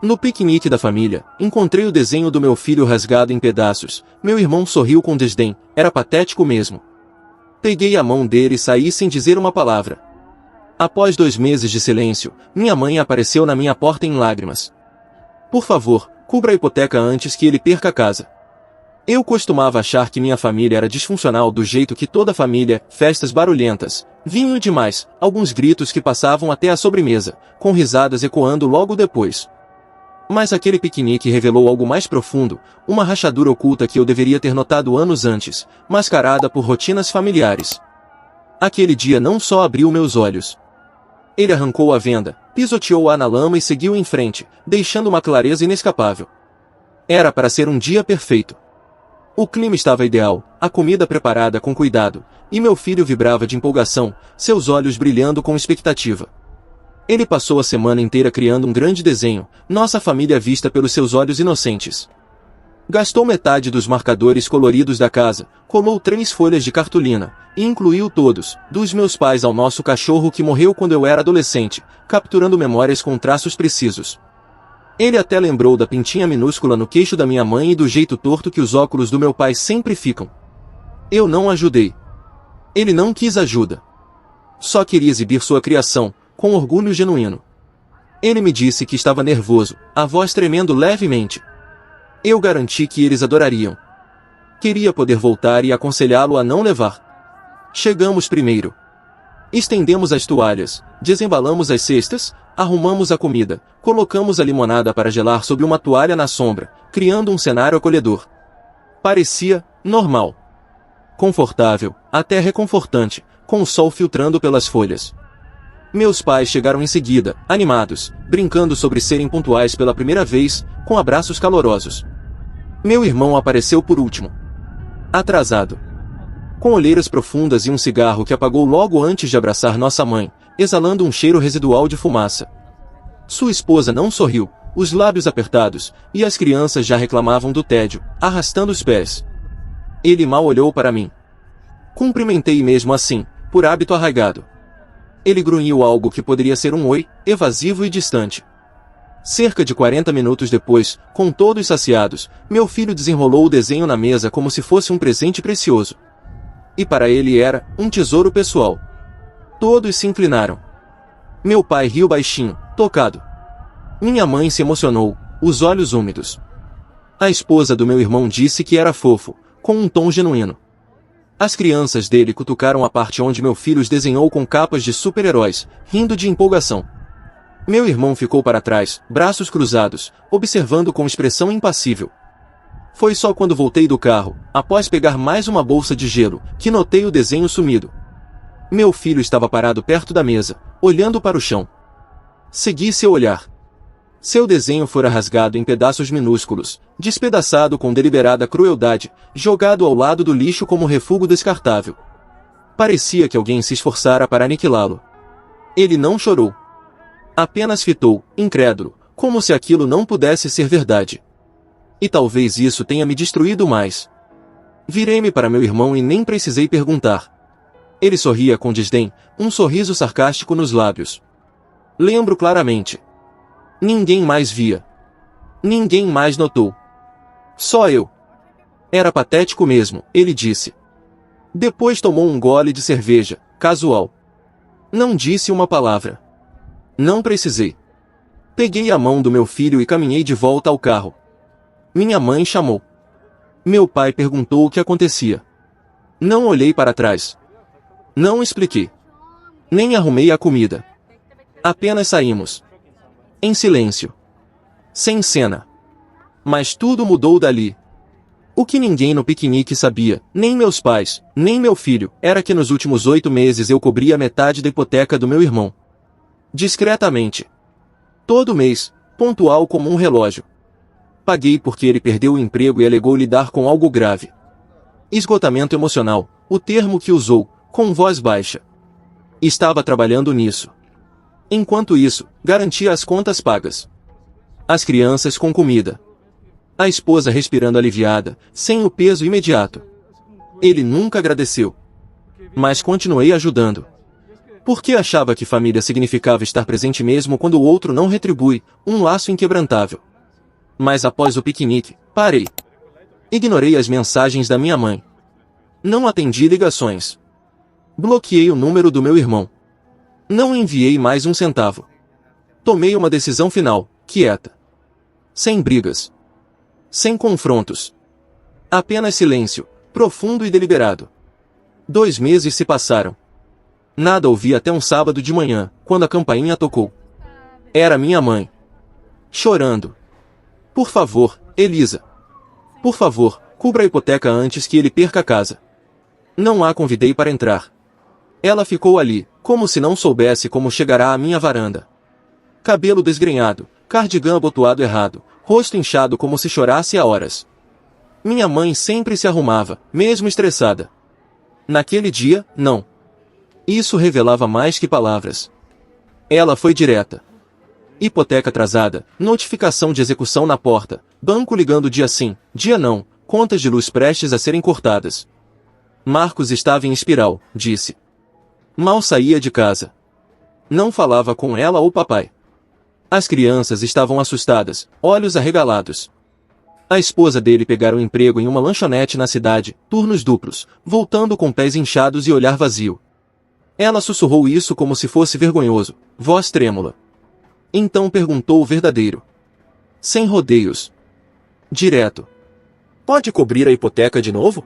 No piquenique da família, encontrei o desenho do meu filho rasgado em pedaços. Meu irmão sorriu com desdém, era patético mesmo. Peguei a mão dele e saí sem dizer uma palavra. Após 2 meses de silêncio, minha mãe apareceu na minha porta em lágrimas. Por favor, cubra a hipoteca antes que ele perca a casa. Eu costumava achar que minha família era disfuncional do jeito que toda família, festas barulhentas, vinho demais, alguns gritos que passavam até a sobremesa, com risadas ecoando logo depois. Mas aquele piquenique revelou algo mais profundo, uma rachadura oculta que eu deveria ter notado anos antes, mascarada por rotinas familiares. Aquele dia não só abriu meus olhos. Ele arrancou a venda, pisoteou-a na lama e seguiu em frente, deixando uma clareza inescapável. Era para ser um dia perfeito. O clima estava ideal, a comida preparada com cuidado, e meu filho vibrava de empolgação, seus olhos brilhando com expectativa. Ele passou a semana inteira criando um grande desenho, nossa família vista pelos seus olhos inocentes. Gastou metade dos marcadores coloridos da casa, colou 3 folhas de cartolina, e incluiu todos, dos meus pais ao nosso cachorro que morreu quando eu era adolescente, capturando memórias com traços precisos. Ele até lembrou da pintinha minúscula no queixo da minha mãe e do jeito torto que os óculos do meu pai sempre ficam. Eu não ajudei. Ele não quis ajuda. Só queria exibir sua criação, com orgulho genuíno. Ele me disse que estava nervoso, a voz tremendo levemente. Eu garanti que eles adorariam. Queria poder voltar e aconselhá-lo a não levar. Chegamos primeiro. Estendemos as toalhas, desembalamos as cestas, arrumamos a comida, colocamos a limonada para gelar sob uma toalha na sombra, criando um cenário acolhedor. Parecia normal. Confortável, até reconfortante, com o sol filtrando pelas folhas. Meus pais chegaram em seguida, animados, brincando sobre serem pontuais pela primeira vez, com abraços calorosos. Meu irmão apareceu por último. Atrasado. Com olheiras profundas e um cigarro que apagou logo antes de abraçar nossa mãe, exalando um cheiro residual de fumaça. Sua esposa não sorriu, os lábios apertados, e as crianças já reclamavam do tédio, arrastando os pés. Ele mal olhou para mim. Cumprimentei mesmo assim, por hábito arraigado. Ele grunhiu algo que poderia ser um oi, evasivo e distante. Cerca de 40 minutos depois, com todos saciados, meu filho desenrolou o desenho na mesa como se fosse um presente precioso. E para ele era um tesouro pessoal. Todos se inclinaram. Meu pai riu baixinho, tocado. Minha mãe se emocionou, os olhos úmidos. A esposa do meu irmão disse que era fofo, com um tom genuíno. As crianças dele cutucaram a parte onde meu filho os desenhou com capas de super-heróis, rindo de empolgação. Meu irmão ficou para trás, braços cruzados, observando com expressão impassível. Foi só quando voltei do carro, após pegar mais uma bolsa de gelo, que notei o desenho sumido. Meu filho estava parado perto da mesa, olhando para o chão. Segui seu olhar. Seu desenho fora rasgado em pedaços minúsculos, despedaçado com deliberada crueldade, jogado ao lado do lixo como refúgio descartável. Parecia que alguém se esforçara para aniquilá-lo. Ele não chorou. Apenas fitou, incrédulo, como se aquilo não pudesse ser verdade. E talvez isso tenha me destruído mais. Virei-me para meu irmão e nem precisei perguntar. Ele sorria com desdém, um sorriso sarcástico nos lábios. Lembro claramente. Ninguém mais via. Ninguém mais notou. Só eu. Era patético mesmo, ele disse. Depois tomou um gole de cerveja, casual. Não disse uma palavra. Não precisei. Peguei a mão do meu filho e caminhei de volta ao carro. Minha mãe chamou. Meu pai perguntou o que acontecia. Não olhei para trás. Não expliquei. Nem arrumei a comida. Apenas saímos. Em silêncio. Sem cena. Mas tudo mudou dali. O que ninguém no piquenique sabia, nem meus pais, nem meu filho, era que nos últimos 8 meses eu cobria metade da hipoteca do meu irmão. Discretamente. Todo mês, pontual como um relógio. Paguei porque ele perdeu o emprego e alegou lidar com algo grave. Esgotamento emocional, o termo que usou, com voz baixa. Estava trabalhando nisso. Enquanto isso, garantia as contas pagas. As crianças com comida. A esposa respirando aliviada, sem o peso imediato. Ele nunca agradeceu. Mas continuei ajudando. Porque achava que família significava estar presente mesmo quando o outro não retribui, um laço inquebrantável. Mas após o piquenique, parei. Ignorei as mensagens da minha mãe. Não atendi ligações. Bloqueei o número do meu irmão. Não enviei mais um centavo. Tomei uma decisão final, quieta. Sem brigas. Sem confrontos. Apenas silêncio, profundo e deliberado. 2 meses se passaram. Nada ouvi até um sábado de manhã, quando a campainha tocou. Era minha mãe. Chorando. Por favor, Elisa. Por favor, cubra a hipoteca antes que ele perca a casa. Não a convidei para entrar. Ela ficou ali, como se não soubesse como chegará à minha varanda. Cabelo desgrenhado, cardigã abotoado errado, rosto inchado como se chorasse há horas. Minha mãe sempre se arrumava, mesmo estressada. Naquele dia, não. Isso revelava mais que palavras. Ela foi direta. Hipoteca atrasada, notificação de execução na porta, banco ligando dia sim, dia não, contas de luz prestes a serem cortadas. Marcos estava em espiral, disse. Mal saía de casa. Não falava com ela ou papai. As crianças estavam assustadas, olhos arregalados. A esposa dele pegara um emprego em uma lanchonete na cidade, turnos duplos, voltando com pés inchados e olhar vazio. Ela sussurrou isso como se fosse vergonhoso, voz trêmula. Então perguntou o verdadeiro. Sem rodeios. Direto. Pode cobrir a hipoteca de novo?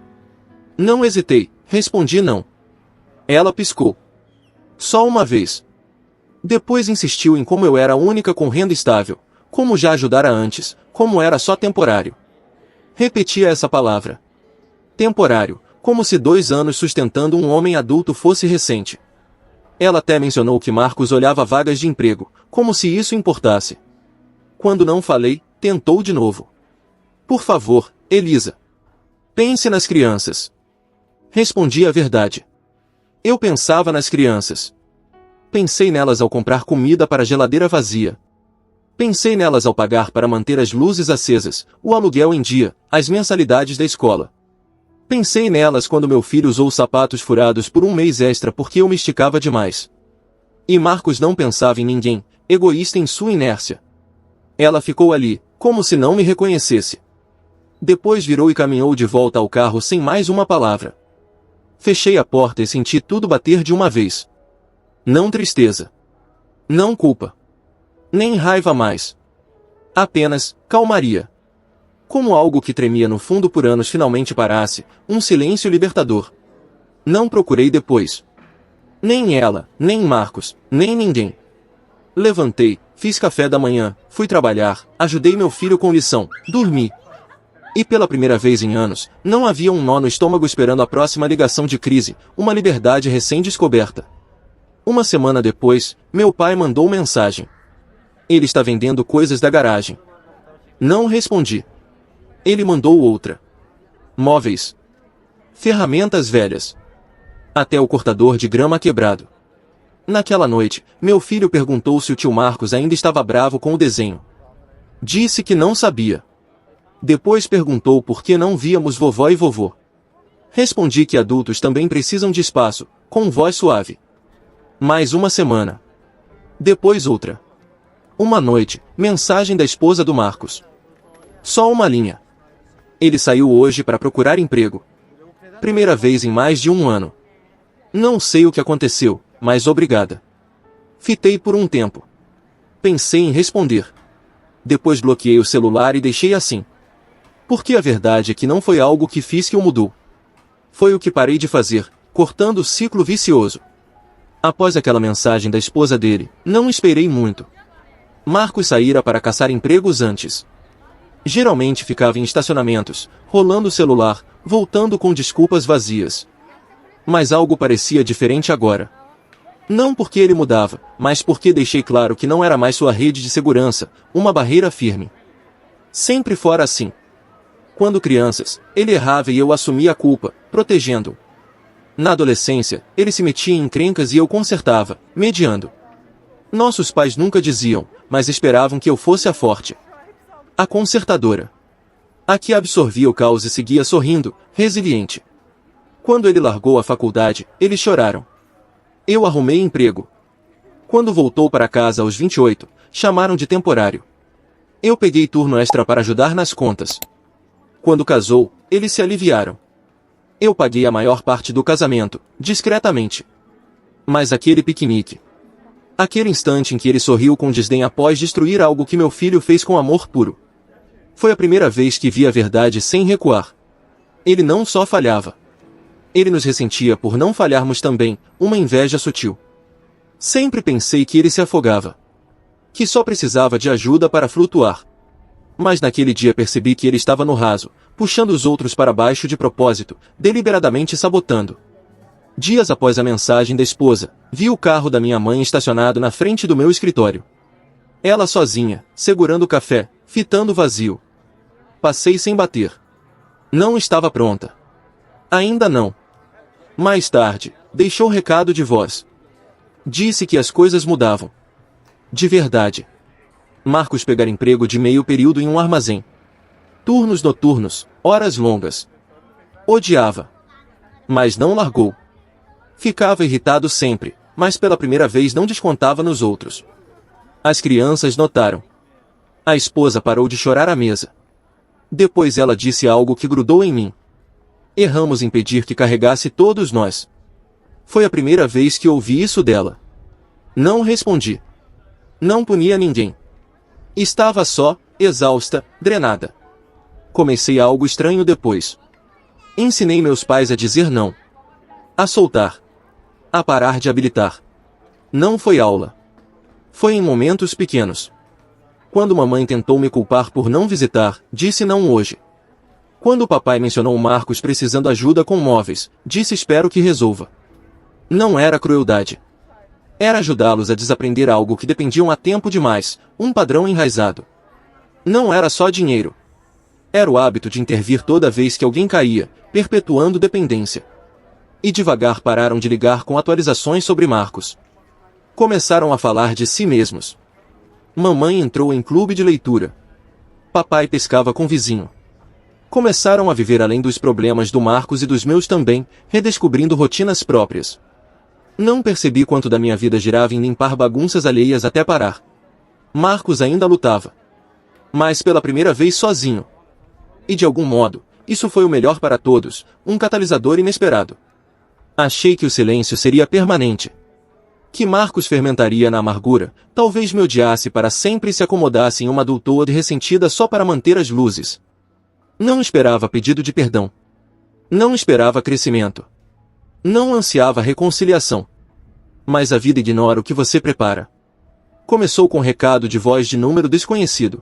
Não hesitei, respondi não. Ela piscou. Só uma vez. Depois insistiu em como eu era a única com renda estável, como já ajudara antes, como era só temporário. Repetia essa palavra. Temporário, como se 2 anos sustentando um homem adulto fosse recente. Ela até mencionou que Marcos olhava vagas de emprego, como se isso importasse. Quando não falei, tentou de novo. Por favor, Elisa. Pense nas crianças. Respondi a verdade. Eu pensava nas crianças. Pensei nelas ao comprar comida para a geladeira vazia. Pensei nelas ao pagar para manter as luzes acesas, o aluguel em dia, as mensalidades da escola. Pensei nelas quando meu filho usou sapatos furados por 1 mês extra porque eu me esticava demais. E Marcos não pensava em ninguém, egoísta em sua inércia. Ela ficou ali, como se não me reconhecesse. Depois virou e caminhou de volta ao carro sem mais uma palavra. Fechei a porta e senti tudo bater de uma vez. Não tristeza. Não culpa. Nem raiva mais. Apenas calmaria. Como algo que tremia no fundo por anos finalmente parasse, um silêncio libertador. Não procurei depois. Nem ela, nem Marcos, nem ninguém. Levantei, fiz café da manhã, fui trabalhar, ajudei meu filho com lição, dormi. E pela primeira vez em anos, não havia um nó no estômago esperando a próxima ligação de crise, uma liberdade recém-descoberta. 1 semana depois, meu pai mandou mensagem. Ele está vendendo coisas da garagem. Não respondi. Ele mandou outra. Móveis. Ferramentas velhas. Até o cortador de grama quebrado. Naquela noite, meu filho perguntou se o tio Marcos ainda estava bravo com o desenho. Disse que não sabia. Depois perguntou por que não víamos vovó e vovô. Respondi que adultos também precisam de espaço, com voz suave. Mais 1 semana. Depois outra. Uma noite, mensagem da esposa do Marcos. Só uma linha. Ele saiu hoje para procurar emprego. Primeira vez em mais de 1 ano. Não sei o que aconteceu, mas obrigada. Fitei por um tempo. Pensei em responder. Depois bloqueei o celular e deixei assim. Porque a verdade é que não foi algo que fiz que o mudou. Foi o que parei de fazer, cortando o ciclo vicioso. Após aquela mensagem da esposa dele, não esperei muito. Marcos saíra para caçar empregos antes. Geralmente ficava em estacionamentos, rolando o celular, voltando com desculpas vazias. Mas algo parecia diferente agora. Não porque ele mudava, mas porque deixei claro que não era mais sua rede de segurança, uma barreira firme. Sempre fora assim. Quando crianças, ele errava e eu assumia a culpa, protegendo-o. Na adolescência, ele se metia em encrencas e eu consertava, mediando. Nossos pais nunca diziam, mas esperavam que eu fosse a forte. A consertadora. A que absorvia o caos e seguia sorrindo, resiliente. Quando ele largou a faculdade, eles choraram. Eu arrumei emprego. Quando voltou para casa aos 28, chamaram de temporário. Eu peguei turno extra para ajudar nas contas. Quando casou, eles se aliviaram. Eu paguei a maior parte do casamento, discretamente. Mas aquele piquenique. Aquele instante em que ele sorriu com desdém após destruir algo que meu filho fez com amor puro. Foi a primeira vez que vi a verdade sem recuar. Ele não só falhava. Ele nos ressentia por não falharmos também, uma inveja sutil. Sempre pensei que ele se afogava. Que só precisava de ajuda para flutuar. Mas naquele dia percebi que ele estava no raso, puxando os outros para baixo de propósito, deliberadamente sabotando. Dias após a mensagem da esposa, vi o carro da minha mãe estacionado na frente do meu escritório. Ela sozinha, segurando o café, fitando o vazio. Passei sem bater. Não estava pronta. Ainda não. Mais tarde, deixou recado de voz. Disse que as coisas mudavam. De verdade. Marcos pegar emprego de meio período em um armazém. Turnos noturnos, horas longas. Odiava. Mas não largou. Ficava irritado sempre, mas pela primeira vez não descontava nos outros. As crianças notaram. A esposa parou de chorar à mesa. Depois ela disse algo que grudou em mim. Erramos em pedir que carregasse todos nós. Foi a primeira vez que ouvi isso dela. Não respondi. Não punia ninguém. Estava só, exausta, drenada. Comecei algo estranho depois. Ensinei meus pais a dizer não. A soltar. A parar de habilitar. Não foi aula. Foi em momentos pequenos. Quando mamãe tentou me culpar por não visitar, disse não hoje. Quando o papai mencionou Marcos precisando ajuda com móveis, disse espero que resolva. Não era crueldade. Era ajudá-los a desaprender algo que dependiam há tempo demais, um padrão enraizado. Não era só dinheiro. Era o hábito de intervir toda vez que alguém caía, perpetuando dependência. E devagar pararam de ligar com atualizações sobre Marcos. Começaram a falar de si mesmos. Mamãe entrou em clube de leitura. Papai pescava com vizinho. Começaram a viver além dos problemas do Marcos e dos meus também, redescobrindo rotinas próprias. Não percebi quanto da minha vida girava em limpar bagunças alheias até parar. Marcos ainda lutava. Mas pela primeira vez sozinho. E de algum modo, isso foi o melhor para todos, um catalisador inesperado. Achei que o silêncio seria permanente. Que Marcos fermentaria na amargura, talvez me odiasse para sempre e se acomodasse em uma adulthood ressentida só para manter as luzes. Não esperava pedido de perdão. Não esperava crescimento. Não ansiava reconciliação. Mas a vida ignora o que você prepara. Começou com recado de voz de número desconhecido.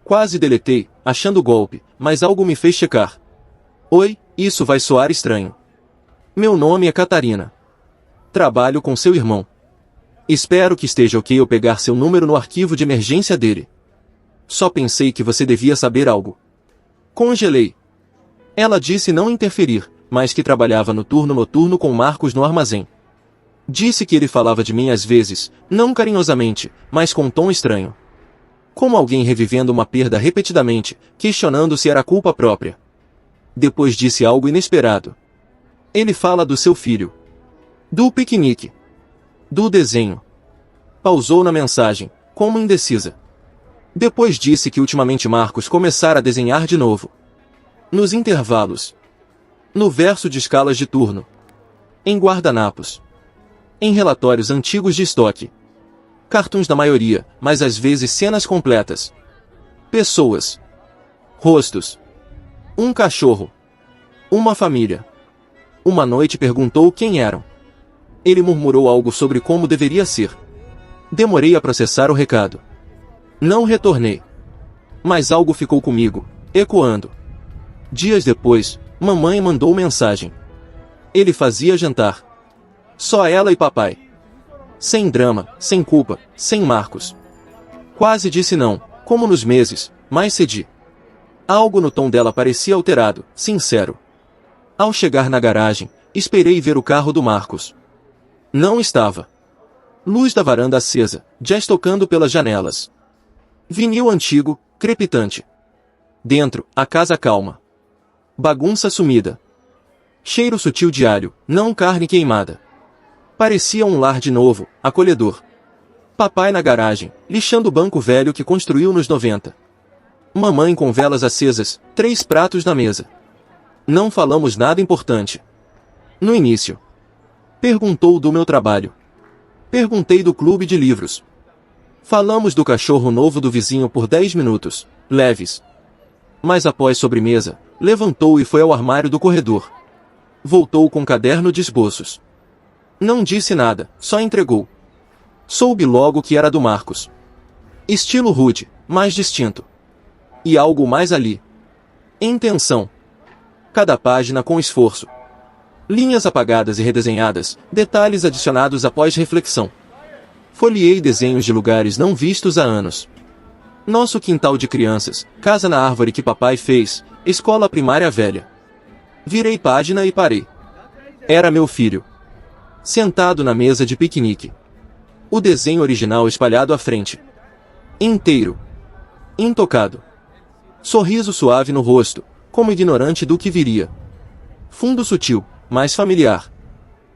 Quase deletei, achando golpe, mas algo me fez checar. Oi, isso vai soar estranho. Meu nome é Catarina. Trabalho com seu irmão. Espero que esteja ok eu pegar seu número no arquivo de emergência dele. Só pensei que você devia saber algo. Congelei. Ela disse não interferir, mas que trabalhava no turno noturno com Marcos no armazém. Disse que ele falava de mim às vezes, não carinhosamente, mas com um tom estranho. Como alguém revivendo uma perda repetidamente, questionando se era culpa própria. Depois disse algo inesperado. Ele fala do seu filho. Do piquenique. Do desenho. Pausou na mensagem, como indecisa. Depois disse que ultimamente Marcos começara a desenhar de novo. Nos intervalos. No verso de escalas de turno. Em guardanapos. Em relatórios antigos de estoque. Cartoons da maioria, mas às vezes cenas completas. Pessoas. Rostos. Um cachorro. Uma família. Uma noite perguntou quem eram. Ele murmurou algo sobre como deveria ser. Demorei a processar o recado. Não retornei. Mas algo ficou comigo, ecoando. Dias depois, mamãe mandou mensagem. Ele fazia jantar. Só ela e papai. Sem drama, sem culpa, sem Marcos. Quase disse não, como nos meses, mas cedi. Algo no tom dela parecia alterado, sincero. Ao chegar na garagem, esperei ver o carro do Marcos. Não estava. Luz da varanda acesa, jazz tocando pelas janelas. Vinil antigo, crepitante. Dentro, a casa calma. Bagunça sumida. Cheiro sutil de alho, não carne queimada. Parecia um lar de novo, acolhedor. Papai na garagem, lixando o banco velho que construiu nos 90. Mamãe com velas acesas, 3 pratos na mesa. Não falamos nada importante. No início. Perguntou do meu trabalho. Perguntei do clube de livros. Falamos do cachorro novo do vizinho por 10 minutos, leves. Mas após sobremesa, levantou e foi ao armário do corredor. Voltou com caderno de esboços. Não disse nada, só entregou. Soube logo que era do Marcos. Estilo rude, mais distinto. E algo mais ali. Intenção. Cada página com esforço. Linhas apagadas e redesenhadas, detalhes adicionados após reflexão. Folheei desenhos de lugares não vistos há anos. Nosso quintal de crianças, casa na árvore que papai fez, escola primária velha. Virei página e parei. Era meu filho. Sentado na mesa de piquenique. O desenho original espalhado à frente. Inteiro. Intocado. Sorriso suave no rosto, como ignorante do que viria. Fundo sutil, mais familiar.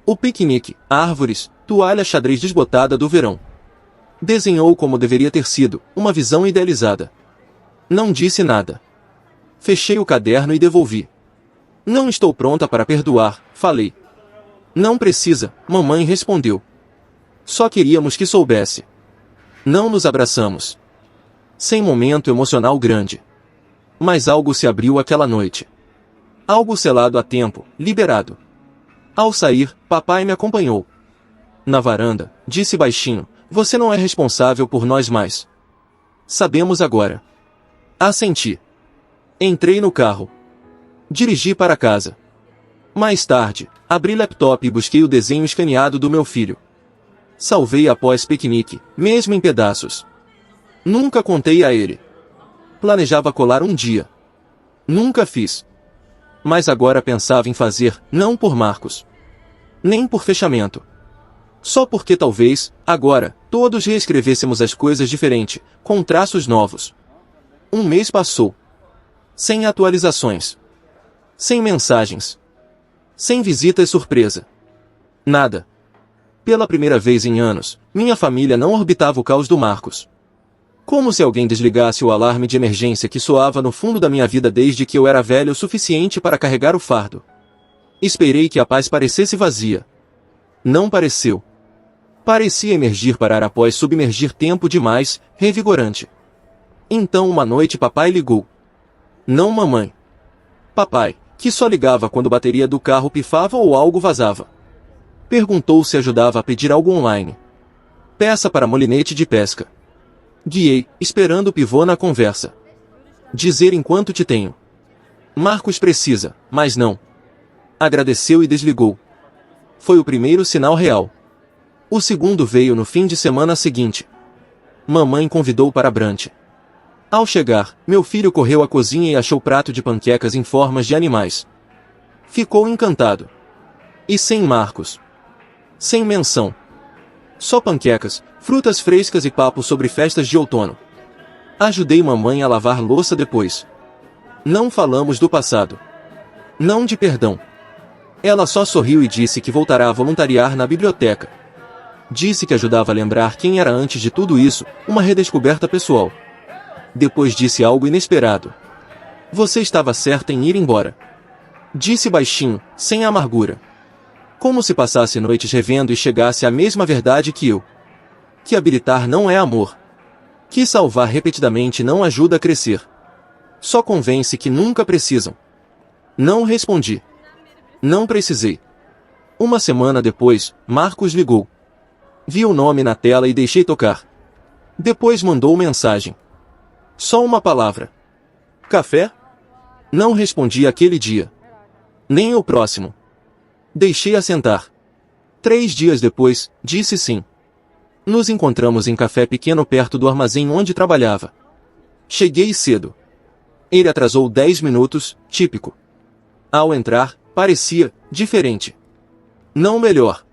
O piquenique, árvores, toalha xadrez desbotada do verão. Desenhou como deveria ter sido, uma visão idealizada. Não disse nada. Fechei o caderno e devolvi. Não estou pronta para perdoar, falei. Não precisa, mamãe respondeu. Só queríamos que soubesse. Não nos abraçamos. Sem momento emocional grande. Mas algo se abriu aquela noite. Algo selado a tempo, liberado. Ao sair, papai me acompanhou. Na varanda, disse baixinho, você não é responsável por nós mais. Sabemos agora. Assenti. Entrei no carro. Dirigi para casa. Mais tarde, abri laptop e busquei o desenho escaneado do meu filho. Salvei após piquenique, mesmo em pedaços. Nunca contei a ele. Planejava colar um dia. Nunca fiz. Mas agora pensava em fazer, não por Marcos. Nem por fechamento. Só porque talvez, agora, todos reescrevêssemos as coisas diferente, com traços novos. Um mês passou. Sem atualizações. Sem mensagens. Sem visitas surpresa. Nada. Pela primeira vez em anos, minha família não orbitava o caos do Marcos. Como se alguém desligasse o alarme de emergência que soava no fundo da minha vida desde que eu era velho o suficiente para carregar o fardo. Esperei que a paz parecesse vazia. Não pareceu. Parecia emergir parar após submergir tempo demais, revigorante. Então uma noite papai ligou. Não mamãe. Papai, que só ligava quando a bateria do carro pifava ou algo vazava. Perguntou se ajudava a pedir algo online. Peça para molinete de pesca. Guiei, esperando o pivô na conversa. Dizer enquanto te tenho. Marcos precisa, mas não. Agradeceu e desligou. Foi o primeiro sinal real. O segundo veio no fim de semana seguinte. Mamãe convidou para brunch. Ao chegar, meu filho correu à cozinha e achou prato de panquecas em formas de animais. Ficou encantado. E sem Marcos. Sem menção. Só panquecas, frutas frescas e papo sobre festas de outono. Ajudei mamãe a lavar louça depois. Não falamos do passado. Não de perdão. Ela só sorriu e disse que voltará a voluntariar na biblioteca. Disse que ajudava a lembrar quem era antes de tudo isso, uma redescoberta pessoal. Depois disse algo inesperado. Você estava certa em ir embora. Disse baixinho, sem amargura. Como se passasse noites revendo e chegasse à mesma verdade que eu. Que habilitar não é amor. Que salvar repetidamente não ajuda a crescer. Só convence que nunca precisam. Não respondi. Não precisei. Uma semana depois, Marcos ligou. Vi o nome na tela e deixei tocar. Depois mandou mensagem. Só uma palavra. Café? Não respondi aquele dia. Nem o próximo. Deixei assentar. 3 dias depois, disse sim. Nos encontramos em café pequeno perto do armazém onde trabalhava. Cheguei cedo. Ele atrasou 10 minutos, típico. Ao entrar, parecia diferente. Não melhor.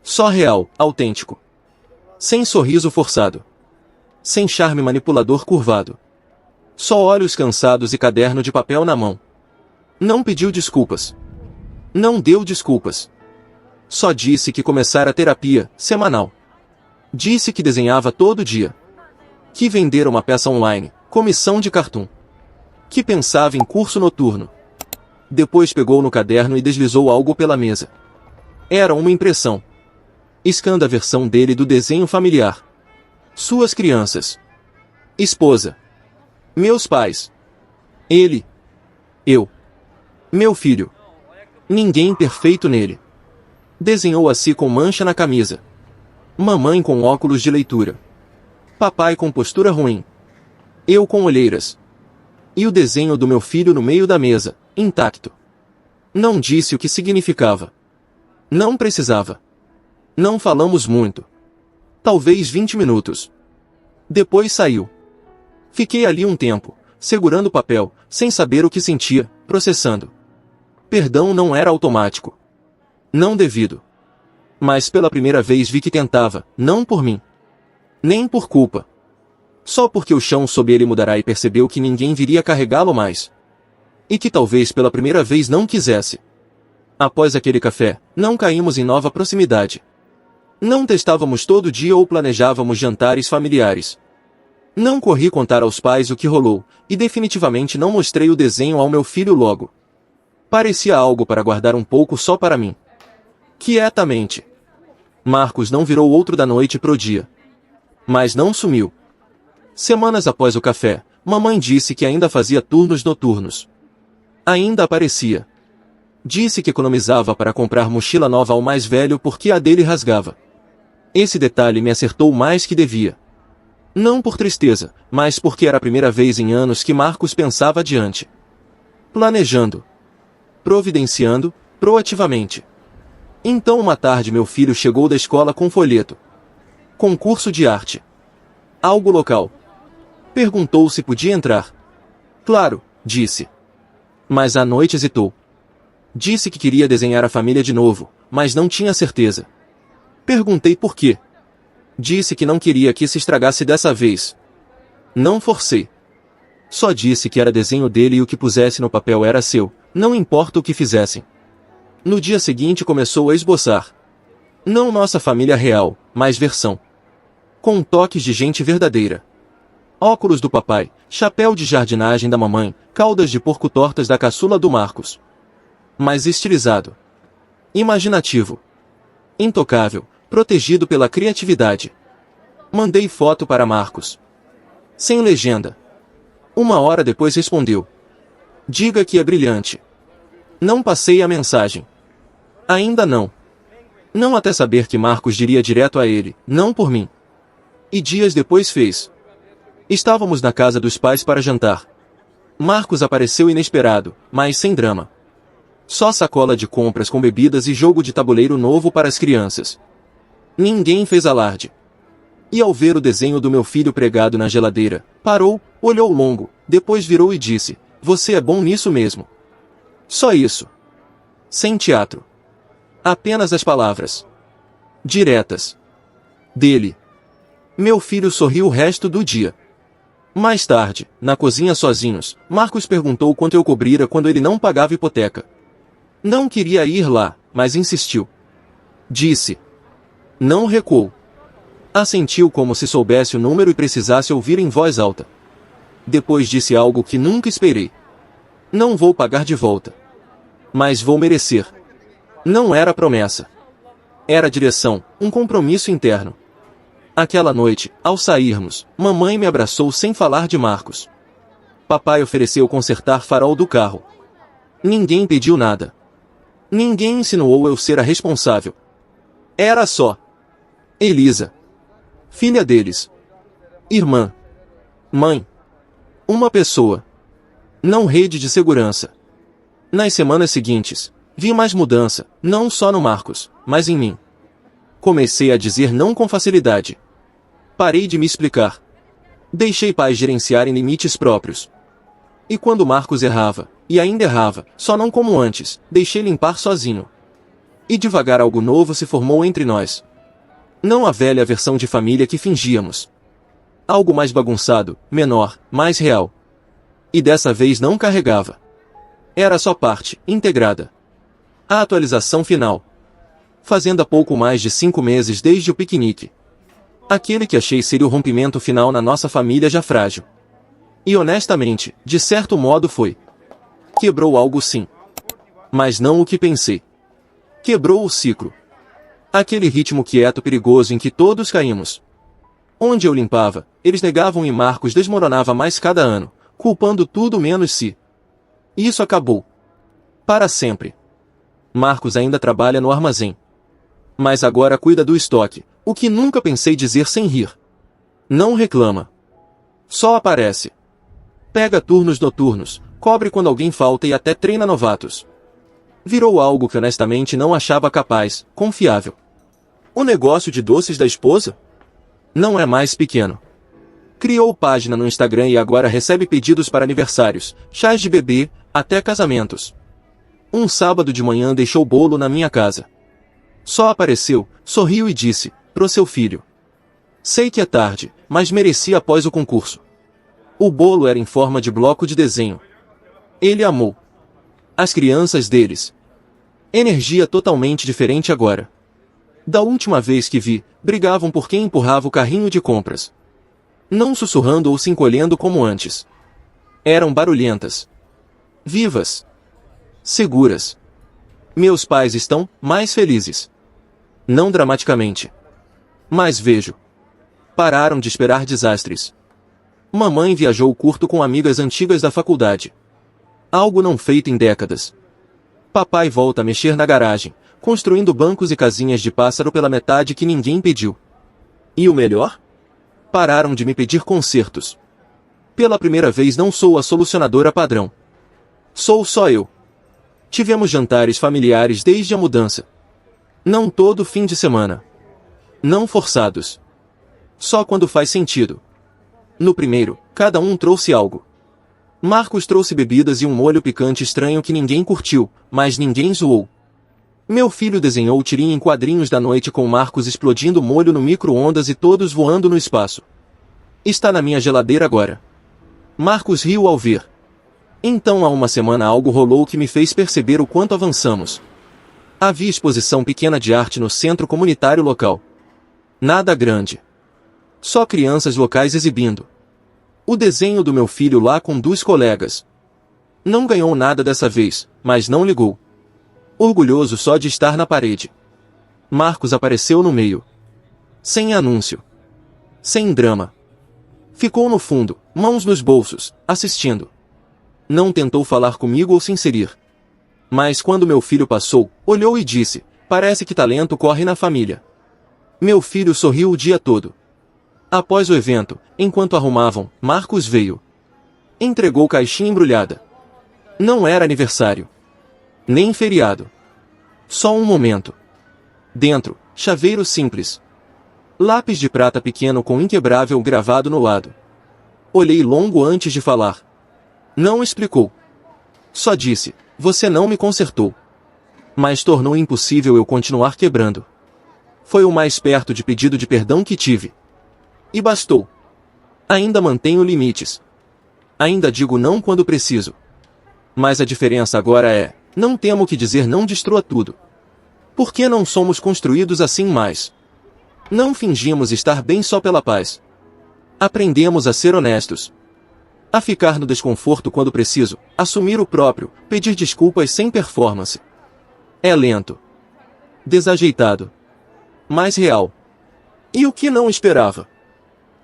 Só real, autêntico. Sem sorriso forçado. Sem charme manipulador curvado. Só olhos cansados e caderno de papel na mão. Não pediu desculpas. Não deu desculpas. Só disse que começara terapia, semanal. Disse que desenhava todo dia. Que vendera uma peça online, comissão de cartoon. Que pensava em curso noturno. Depois pegou no caderno e deslizou algo pela mesa. Era uma impressão. Escanda a versão dele do desenho familiar. Suas crianças. Esposa. Meus pais. Ele. Eu. Meu filho. Ninguém perfeito nele. Desenhou a si com mancha na camisa. Mamãe com óculos de leitura. Papai com postura ruim. Eu com olheiras. E o desenho do meu filho no meio da mesa, intacto. Não disse o que significava. Não precisava. Não falamos muito. Talvez 20 minutos. Depois saiu. Fiquei ali um tempo, segurando o papel, sem saber o que sentia, processando. Perdão não era automático. Não devido. Mas pela primeira vez vi que tentava, não por mim. Nem por culpa. Só porque o chão sob ele mudará e percebeu que ninguém viria carregá-lo mais. E que talvez pela primeira vez não quisesse. Após aquele café, não caímos em nova proximidade. Não testávamos todo dia ou planejávamos jantares familiares. Não corri contar aos pais o que rolou, e definitivamente não mostrei o desenho ao meu filho logo. Parecia algo para guardar um pouco só para mim. Quietamente. Marcos não virou outro da noite pro dia. Mas não sumiu. Semanas após o café, mamãe disse que ainda fazia turnos noturnos. Ainda aparecia. Disse que economizava para comprar mochila nova ao mais velho porque a dele rasgava. Esse detalhe me acertou mais que devia. Não por tristeza, mas porque era a primeira vez em anos que Marcos pensava adiante. Planejando. Providenciando, proativamente. Então uma tarde meu filho chegou da escola com um folheto. Concurso de arte. Algo local. Perguntou se podia entrar. Claro, disse. Mas à noite hesitou. Disse que queria desenhar a família de novo, mas não tinha certeza. Perguntei por quê. Disse que não queria que se estragasse dessa vez. Não forcei. Só disse que era desenho dele e o que pusesse no papel era seu, não importa o que fizessem. No dia seguinte começou a esboçar. Não nossa família real, mas versão. Com toques de gente verdadeira. Óculos do papai, chapéu de jardinagem da mamãe, caudas de porco tortas da caçula do Marcos. Mas estilizado. Imaginativo. Intocável, protegido pela criatividade. Mandei foto para Marcos. Sem legenda. 1 hora depois respondeu. Diga que é brilhante. Não passei a mensagem. Ainda não. Não até saber que Marcos diria direto a ele, não por mim. E dias depois fez. Estávamos na casa dos pais para jantar. Marcos apareceu inesperado, mas sem drama. Só sacola de compras com bebidas e jogo de tabuleiro novo para as crianças. Ninguém fez alarde. E ao ver o desenho do meu filho pregado na geladeira, parou, olhou longo, depois virou e disse, você é bom nisso mesmo. Só isso. Sem teatro. Apenas as palavras. Diretas. Dele. Meu filho sorriu o resto do dia. Mais tarde, na cozinha sozinhos, Marcos perguntou quanto eu cobrira quando ele não pagava hipoteca. Não queria ir lá, mas insistiu. Disse. Não recuou. Assentiu como se soubesse o número e precisasse ouvir em voz alta. Depois disse algo que nunca esperei. Não vou pagar de volta. Mas vou merecer. Não era promessa. Era direção, um compromisso interno. Aquela noite, ao sairmos, mamãe me abraçou sem falar de Marcos. Papai ofereceu consertar farol do carro. Ninguém pediu nada. Ninguém insinuou eu ser a responsável. Era só Elisa. Filha deles. Irmã. Mãe. Uma pessoa. Não rede de segurança. Nas semanas seguintes, vi mais mudança, não só no Marcos, mas em mim. Comecei a dizer não com facilidade. Parei de me explicar. Deixei pais gerenciarem limites próprios. E quando Marcos errava, e ainda errava, só não como antes, deixei limpar sozinho. E devagar algo novo se formou entre nós. Não a velha versão de família que fingíamos. Algo mais bagunçado, menor, mais real. E dessa vez não carregava. Era só parte, integrada. A atualização final. Fazendo pouco mais de 5 meses desde o piquenique. Aquele que achei seria o rompimento final na nossa família já frágil. E honestamente, de certo modo foi. Quebrou algo sim. Mas não o que pensei. Quebrou o ciclo. Aquele ritmo quieto perigoso em que todos caímos. Onde eu limpava, eles negavam e Marcos desmoronava mais cada ano, culpando tudo menos si. Isso acabou. Para sempre. Marcos ainda trabalha no armazém. Mas agora cuida do estoque, o que nunca pensei dizer sem rir. Não reclama. Só aparece. Pega turnos noturnos, cobre quando alguém falta e até treina novatos. Virou algo que honestamente não achava capaz, confiável. O negócio de doces da esposa? Não é mais pequeno. Criou página no Instagram e agora recebe pedidos para aniversários, chás de bebê, até casamentos. Um sábado de manhã deixou bolo na minha casa. Só apareceu, sorriu e disse, pro seu filho. Sei que é tarde, mas mereci após o concurso. O bolo era em forma de bloco de desenho. Ele amou. As crianças deles. Energia totalmente diferente agora. Da última vez que vi, brigavam por quem empurrava o carrinho de compras. Não sussurrando ou se encolhendo como antes. Eram barulhentas. Vivas. Seguras. Meus pais estão mais felizes. Não dramaticamente. Mas vejo. Pararam de esperar desastres. Mamãe viajou curto com amigas antigas da faculdade. Algo não feito em décadas. Papai volta a mexer na garagem, construindo bancos e casinhas de pássaro pela metade que ninguém pediu. E o melhor? Pararam de me pedir consertos. Pela primeira vez não sou a solucionadora padrão. Sou só eu. Tivemos jantares familiares desde a mudança. Não todo fim de semana. Não forçados. Só quando faz sentido. No primeiro, cada um trouxe algo. Marcos trouxe bebidas e um molho picante estranho que ninguém curtiu, mas ninguém zoou. Meu filho desenhou tirinha em quadrinhos da noite com Marcos explodindo molho no micro-ondas e todos voando no espaço. Está na minha geladeira agora. Marcos riu ao ver. Então há uma semana algo rolou que me fez perceber o quanto avançamos. Havia exposição pequena de arte no centro comunitário local. Nada grande. Só crianças locais exibindo. O desenho do meu filho lá com 2 colegas. Não ganhou nada dessa vez, mas não ligou. Orgulhoso só de estar na parede. Marcos apareceu no meio. Sem anúncio. Sem drama. Ficou no fundo, mãos nos bolsos, assistindo. Não tentou falar comigo ou se inserir. Mas quando meu filho passou, olhou e disse, parece que talento corre na família. Meu filho sorriu o dia todo. Após o evento, enquanto arrumavam, Marcos veio. Entregou caixinha embrulhada. Não era aniversário. Nem feriado. Só um momento. Dentro, chaveiro simples. Lápis de prata pequeno com inquebrável gravado no lado. Olhei longo antes de falar. Não explicou. Só disse, você não me consertou. Mas tornou impossível eu continuar quebrando. Foi o mais perto de pedido de perdão que tive. E bastou. Ainda mantenho limites. Ainda digo não quando preciso. Mas a diferença agora é, não temo que dizer não destrua tudo. Por que não somos construídos assim mais? Não fingimos estar bem só pela paz. Aprendemos a ser honestos. A ficar no desconforto quando preciso, assumir o próprio, pedir desculpas sem performance. É lento. Desajeitado. Mas real. E o que não esperava?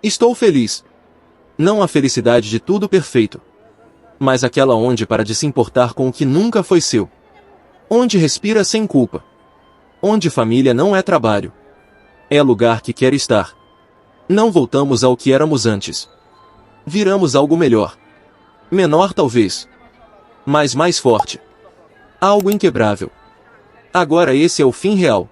Estou feliz. Não a felicidade de tudo perfeito. Mas aquela onde para de se importar com o que nunca foi seu. Onde respira sem culpa. Onde família não é trabalho. É lugar que quer estar. Não voltamos ao que éramos antes. Viramos algo melhor. Menor talvez. Mas mais forte. Algo inquebrável. Agora esse é o fim real.